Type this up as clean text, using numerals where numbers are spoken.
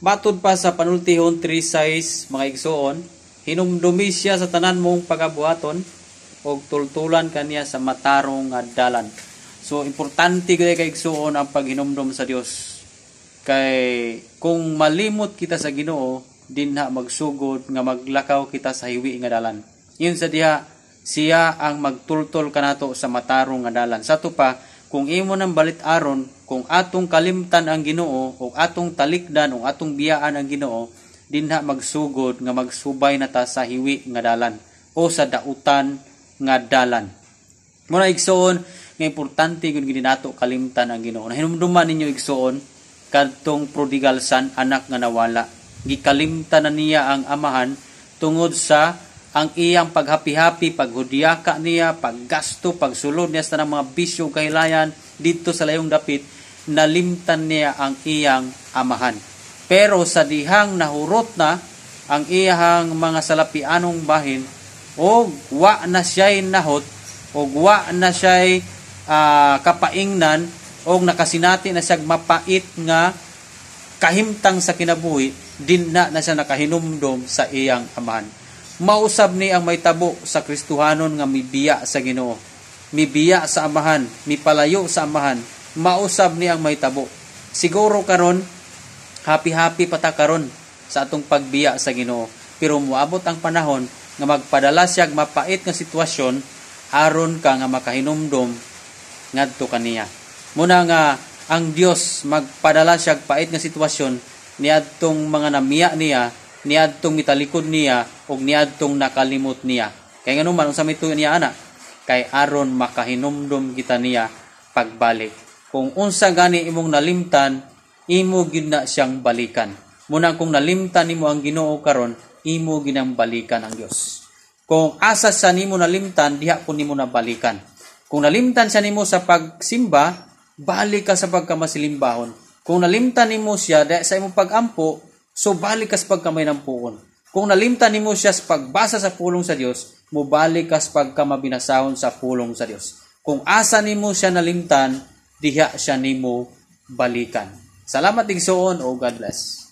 Matod pa sa panultihon 3:6 mga igsoon, hinumdumi siya sa tanan mong pagabuhaton og tultulan kaniya sa matarong nga dalan. So importante gid kay igsoon ang paghinumdom sa Dios. Kay kung malimot kita sa Ginoo, dinha magsugod nga maglakaw kita sa hiwi nga dalan. Yun sa diha siya ang magtultol kanato sa matarong nga dalan. Sa to pa, kung imo nang balit aron, kung atong kalimtan ang Ginoo o atong talikdan o atong biyaan ang Ginoo, dinha magsugod nga magsubay na ta sa hiwi nga dalan o sa dautan nga dalan. Muna igsoon nga importante kun gid nato kalimtan ang Ginoo. Hinumduman ninyo igsoon kadtong prodigal son, anak nga nawala. Gikalimtan na niya ang amahan tungod sa ang iyang paghapi-hapi, paghudiyaka niya, paggasto, pagsulod niya sa mga bisyo kahilayan dito sa layong dapit, nalimtan niya ang iyang amahan. Pero sa dihang nahurot na ang iyang mga salapianong bahin, o wa na siya'y nahot, o wa na siya'y kapaingnan, o nakasinati na siyang mapait nga kahimtang sa kinabuhi, din na siya nakahinumdom sa iyang amahan. Mausab ni ang may tabo sa Kristohanon nga mibiya sa Ginoo, mibiya sa amahan, mipalayo sa amahan. Mausab ni ang may tabo. Siguro karon happy-happy pata karon sa atong pagbiya sa Ginoo, pero moabot ang panahon nga magpadala siya mapait nga sitwasyon aron ka nga makahinumdom ngadto kaniya. Muna nga ang Dios magpadala siya pait nga sitwasyon niadtong mga namiya niya, niadtong mitalikod niya, og niadtong nakalimot niya. Kay nganuman unsa may tuyo niya ana? Kay aron makahinumdom kita niya pagbalik. Kung unsa gani imong nalimtan, imo gyud na siyang balikan. Muna kung nalimtan nimo ang Ginoo karon, imo ginang balikan ang Dios. Kung asa sa nimo nalimtan, diha kun nimo nabalikan. Kung nalimtan siya nimo sa pagsimba, balik ka sa pagkamasimbahon. Kung nalimtan nimo siya sa imong pagampo, so balik ka sa pagkamay ng puon. Kung nalimtan nimo siya sa pagbasa sa pulong sa Dios, mubalik ka sa pagkamabinasahon sa pulong sa Dios. Kung asa nimo siya nalimtan, diha siya nimo balikan. Salamat igsoon o God bless.